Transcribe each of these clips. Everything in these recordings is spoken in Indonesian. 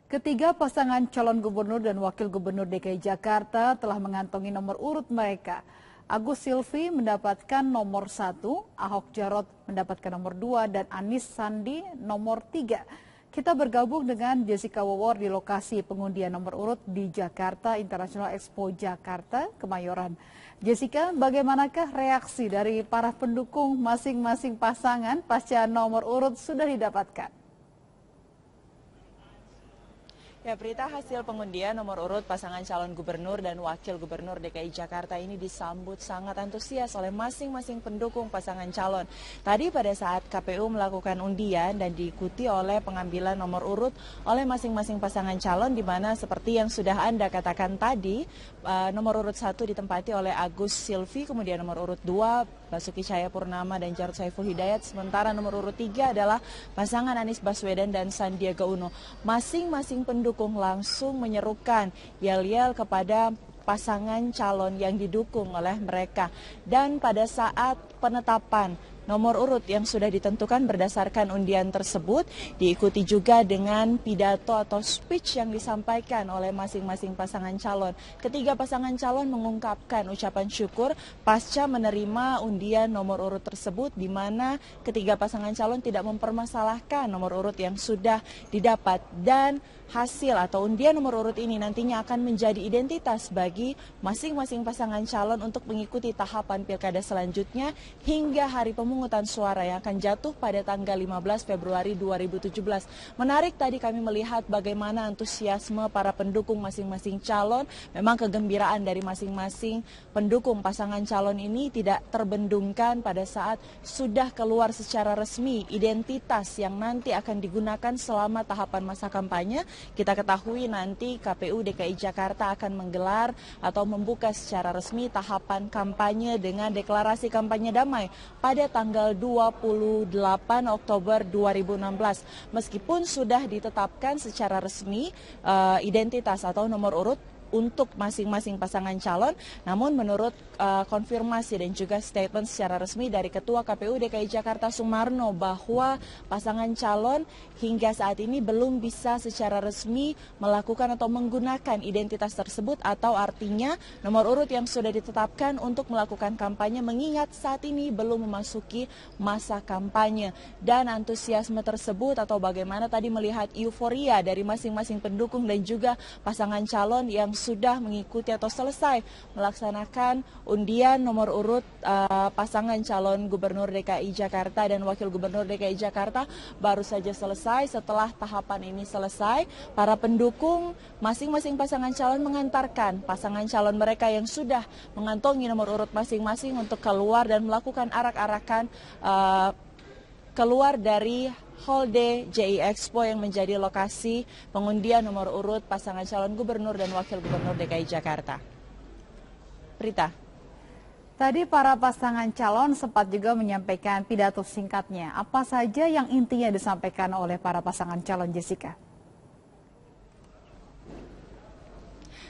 Ketiga pasangan calon gubernur dan wakil gubernur DKI Jakarta telah mengantongi nomor urut mereka. Agus Silvi mendapatkan nomor 1, Ahok Jarot mendapatkan nomor 2, dan Anies Sandi nomor 3. Kita bergabung dengan Jessica Wawor di lokasi pengundian nomor urut di Jakarta International Expo Jakarta, Kemayoran. Jessica, bagaimanakah reaksi dari para pendukung masing-masing pasangan pasca nomor urut sudah didapatkan? Ya, berita hasil pengundian nomor urut pasangan calon gubernur dan wakil gubernur DKI Jakarta ini disambut sangat antusias oleh masing-masing pendukung pasangan calon. Tadi pada saat KPU melakukan undian dan diikuti oleh pengambilan nomor urut oleh masing-masing pasangan calon, di mana seperti yang sudah Anda katakan tadi, nomor urut 1 ditempati oleh Agus Silvi, kemudian nomor urut 2 Basuki Cahayapurnama dan Jarod Saiful Hidayat, sementara nomor urut 3 adalah pasangan Anies Baswedan dan Sandiaga Uno. Masing-masing pendukung langsung menyerukan yel-yel kepada pasangan calon yang didukung oleh mereka. Dan pada saat penetapan nomor urut yang sudah ditentukan berdasarkan undian tersebut diikuti juga dengan pidato atau speech yang disampaikan oleh masing-masing pasangan calon. Ketiga pasangan calon mengungkapkan ucapan syukur pasca menerima undian nomor urut tersebut, di mana ketiga pasangan calon tidak mempermasalahkan nomor urut yang sudah didapat, dan hasil atau undian nomor urut ini nantinya akan menjadi identitas bagi masing-masing pasangan calon untuk mengikuti tahapan pilkada selanjutnya hingga hari pemungutan suara yang akan jatuh pada tanggal 15 Februari 2017. Menarik tadi kami melihat bagaimana antusiasme para pendukung masing-masing calon. Memang kegembiraan dari masing-masing pendukung pasangan calon ini tidak terbendungkan pada saat sudah keluar secara resmi identitas yang nanti akan digunakan selama tahapan masa kampanye. Kita ketahui nanti KPU DKI Jakarta akan menggelar atau membuka secara resmi tahapan kampanye dengan deklarasi kampanye damai pada tanggal 28 Oktober 2016. Meskipun sudah ditetapkan secara resmi identitas atau nomor urut untuk masing-masing pasangan calon, namun menurut konfirmasi dan juga statement secara resmi dari Ketua KPU DKI Jakarta Sumarno bahwa pasangan calon hingga saat ini belum bisa secara resmi melakukan atau menggunakan identitas tersebut, atau artinya nomor urut yang sudah ditetapkan untuk melakukan kampanye, mengingat saat ini belum memasuki masa kampanye. Dan antusiasme tersebut atau bagaimana tadi melihat euforia dari masing-masing pendukung dan juga pasangan calon yang sudah mengikuti atau selesai melaksanakan undian nomor urut pasangan calon gubernur DKI Jakarta dan wakil gubernur DKI Jakarta baru saja selesai. Setelah tahapan ini selesai, para pendukung masing-masing pasangan calon mengantarkan pasangan calon mereka yang sudah mengantongi nomor urut masing-masing untuk keluar dan melakukan arak-arakan keluar dari Hall D JI Expo yang menjadi lokasi pengundian nomor urut pasangan calon gubernur dan wakil gubernur DKI Jakarta. Prita. Tadi para pasangan calon sempat juga menyampaikan pidato singkatnya. Apa saja yang intinya disampaikan oleh para pasangan calon, Jessica?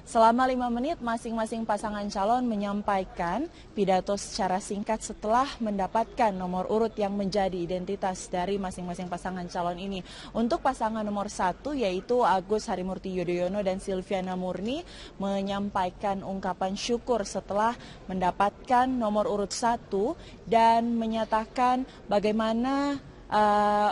Selama 5 menit masing-masing pasangan calon menyampaikan pidato secara singkat setelah mendapatkan nomor urut yang menjadi identitas dari masing-masing pasangan calon ini. Untuk pasangan nomor 1 yaitu Agus Harimurti Yudhoyono dan Silviana Murni menyampaikan ungkapan syukur setelah mendapatkan nomor urut 1 dan menyatakan bagaimana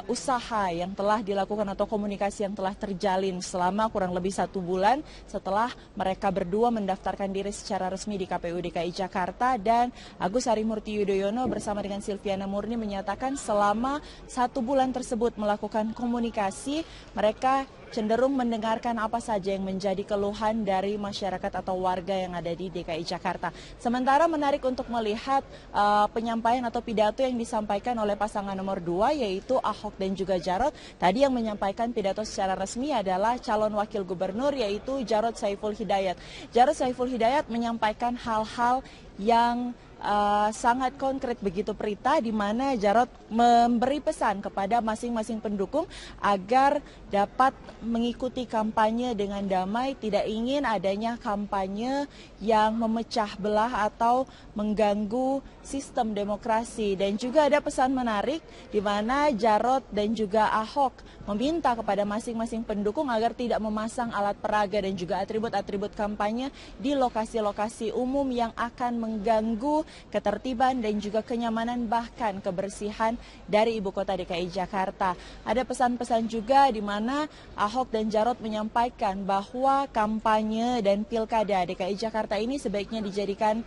usaha yang telah dilakukan atau komunikasi yang telah terjalin selama kurang lebih 1 bulan setelah mereka berdua mendaftarkan diri secara resmi di KPU DKI Jakarta. Dan Agus Harimurti Yudhoyono bersama dengan Silviana Murni menyatakan selama 1 bulan tersebut melakukan komunikasi, mereka cenderung mendengarkan apa saja yang menjadi keluhan dari masyarakat atau warga yang ada di DKI Jakarta. Sementara menarik untuk melihat penyampaian atau pidato yang disampaikan oleh pasangan nomor 2 yaitu Ahok dan juga Jarot. Tadi yang menyampaikan pidato secara resmi adalah calon wakil gubernur yaitu Jarod Saiful Hidayat. Jarod Saiful Hidayat menyampaikan hal-hal yang sangat konkret begitu Prita, di mana Jarod memberi pesan kepada masing-masing pendukung agar dapat mengikuti kampanye dengan damai, tidak ingin adanya kampanye yang memecah belah atau mengganggu sistem demokrasi. Dan juga ada pesan menarik di mana Jarod dan juga Ahok meminta kepada masing-masing pendukung agar tidak memasang alat peraga dan juga atribut-atribut kampanye di lokasi-lokasi umum yang akan mengganggu ketertiban dan juga kenyamanan bahkan kebersihan dari ibu kota DKI Jakarta. Ada pesan-pesan juga di mana Ahok dan Jarod menyampaikan bahwa kampanye dan pilkada DKI Jakarta ini sebaiknya dijadikan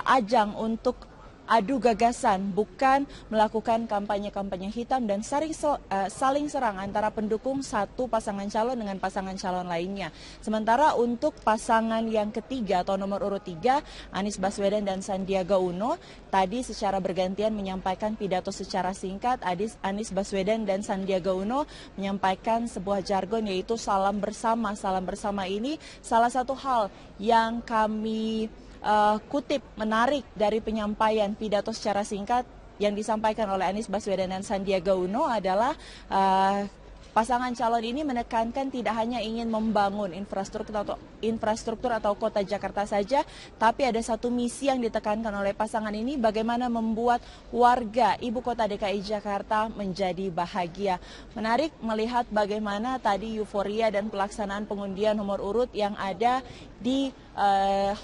ajang untuk adu gagasan, bukan melakukan kampanye-kampanye hitam dan saling serang antara pendukung satu pasangan calon dengan pasangan calon lainnya. Sementara untuk pasangan yang ketiga atau nomor urut 3, Anies Baswedan dan Sandiaga Uno, tadi secara bergantian menyampaikan pidato secara singkat. Anies Baswedan dan Sandiaga Uno menyampaikan sebuah jargon yaitu salam bersama. Salam bersama ini salah satu hal yang kami kutip menarik dari penyampaian pidato secara singkat yang disampaikan oleh Anies Baswedan dan Sandiaga Uno adalah pasangan calon ini menekankan tidak hanya ingin membangun infrastruktur atau kota Jakarta saja, tapi ada satu misi yang ditekankan oleh pasangan ini, bagaimana membuat warga ibu kota DKI Jakarta menjadi bahagia. Menarik melihat bagaimana tadi euforia dan pelaksanaan pengundian nomor urut yang ada di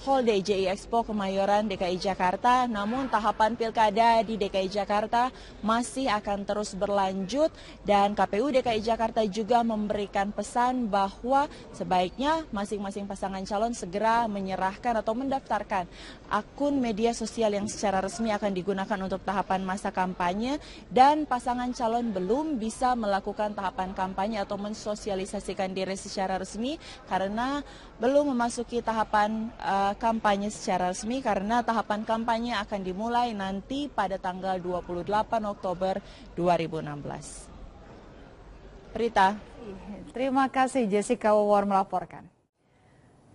Hall DJI Expo Kemayoran DKI Jakarta. Namun tahapan pilkada di DKI Jakarta masih akan terus berlanjut dan KPU DKI Jakarta juga memberikan pesan bahwa sebaiknya masing-masing pasangan calon segera menyerahkan atau mendaftarkan akun media sosial yang secara resmi akan digunakan untuk tahapan masa kampanye, dan pasangan calon belum bisa melakukan tahapan kampanye atau mensosialisasikan diri secara resmi karena belum memasuki tahapan kampanye secara resmi, karena tahapan kampanye akan dimulai nanti pada tanggal 28 Oktober 2016. Rita. Terima kasih Jessica Wawar melaporkan.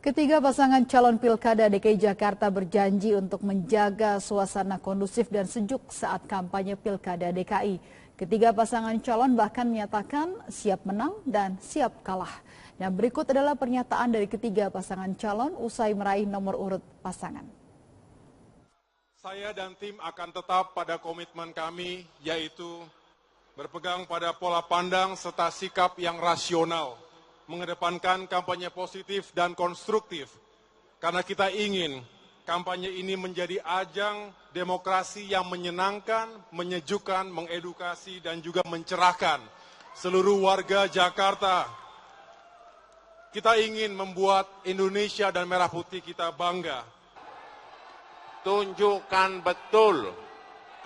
Ketiga pasangan calon pilkada DKI Jakarta berjanji untuk menjaga suasana kondusif dan sejuk saat kampanye pilkada DKI. Ketiga pasangan calon bahkan menyatakan siap menang dan siap kalah. Nah, berikut adalah pernyataan dari ketiga pasangan calon usai meraih nomor urut pasangan. Saya dan tim akan tetap pada komitmen kami, yaitu berpegang pada pola pandang serta sikap yang rasional, mengedepankan kampanye positif dan konstruktif, karena kita ingin kampanye ini menjadi ajang demokrasi yang menyenangkan, menyejukkan, mengedukasi, dan juga mencerahkan seluruh warga Jakarta. Kita ingin membuat Indonesia dan Merah Putih kita bangga. Tunjukkan betul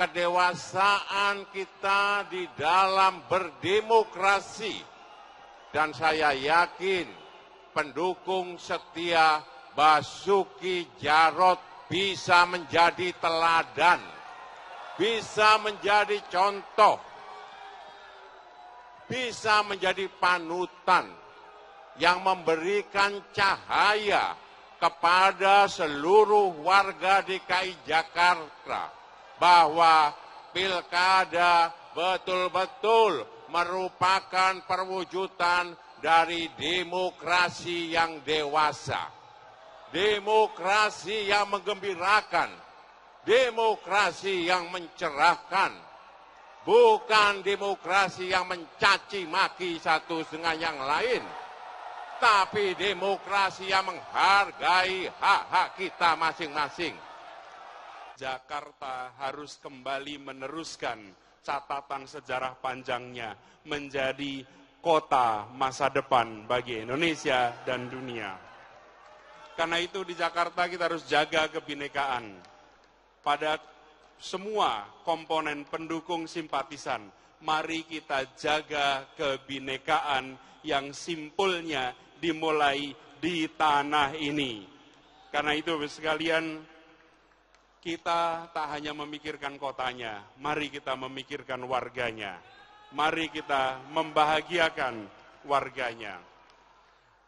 kedewasaan kita di dalam berdemokrasi. Dan saya yakin pendukung setia Basuki Jarod bisa menjadi teladan, bisa menjadi contoh, bisa menjadi panutan yang memberikan cahaya kepada seluruh warga DKI Jakarta bahwa pilkada betul-betul merupakan perwujudan dari demokrasi yang dewasa, demokrasi yang menggembirakan, demokrasi yang mencerahkan, bukan demokrasi yang mencaci maki satu dengan yang lain, tapi demokrasi yang menghargai hak-hak kita masing-masing. Jakarta harus kembali meneruskan catatan sejarah panjangnya menjadi kota masa depan bagi Indonesia dan dunia. Karena itu di Jakarta kita harus jaga kebinekaan pada semua komponen pendukung simpatisan. Mari kita jaga kebinekaan yang simpulnya dimulai di tanah ini. Karena itu sekalian, kita tak hanya memikirkan kotanya, mari kita memikirkan warganya. Mari kita membahagiakan warganya.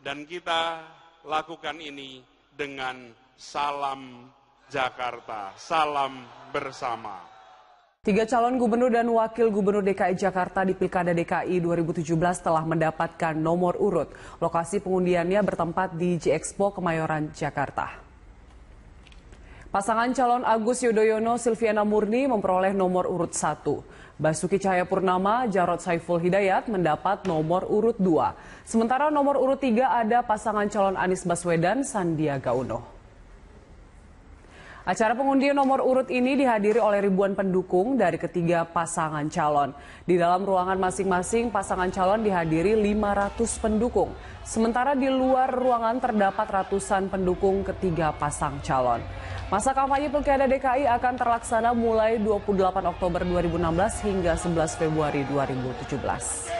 Dan kita lakukan ini dengan salam Jakarta. Salam bersama. 3 calon gubernur dan wakil gubernur DKI Jakarta di Pilkada DKI 2017 telah mendapatkan nomor urut. Lokasi pengundiannya bertempat di J-Expo Kemayoran, Jakarta. Pasangan calon Agus Yudhoyono Silviana Murni memperoleh nomor urut 1. Basuki Cahayapurnama Jarod Saiful Hidayat mendapat nomor urut 2. Sementara nomor urut 3 ada pasangan calon Anies Baswedan Sandiaga Uno. Acara pengundian nomor urut ini dihadiri oleh ribuan pendukung dari ketiga pasangan calon. Di dalam ruangan masing-masing pasangan calon dihadiri 500 pendukung. Sementara di luar ruangan terdapat ratusan pendukung ketiga pasang calon. Masa kampanye Pilkada DKI akan terlaksana mulai 28 Oktober 2016 hingga 11 Februari 2017.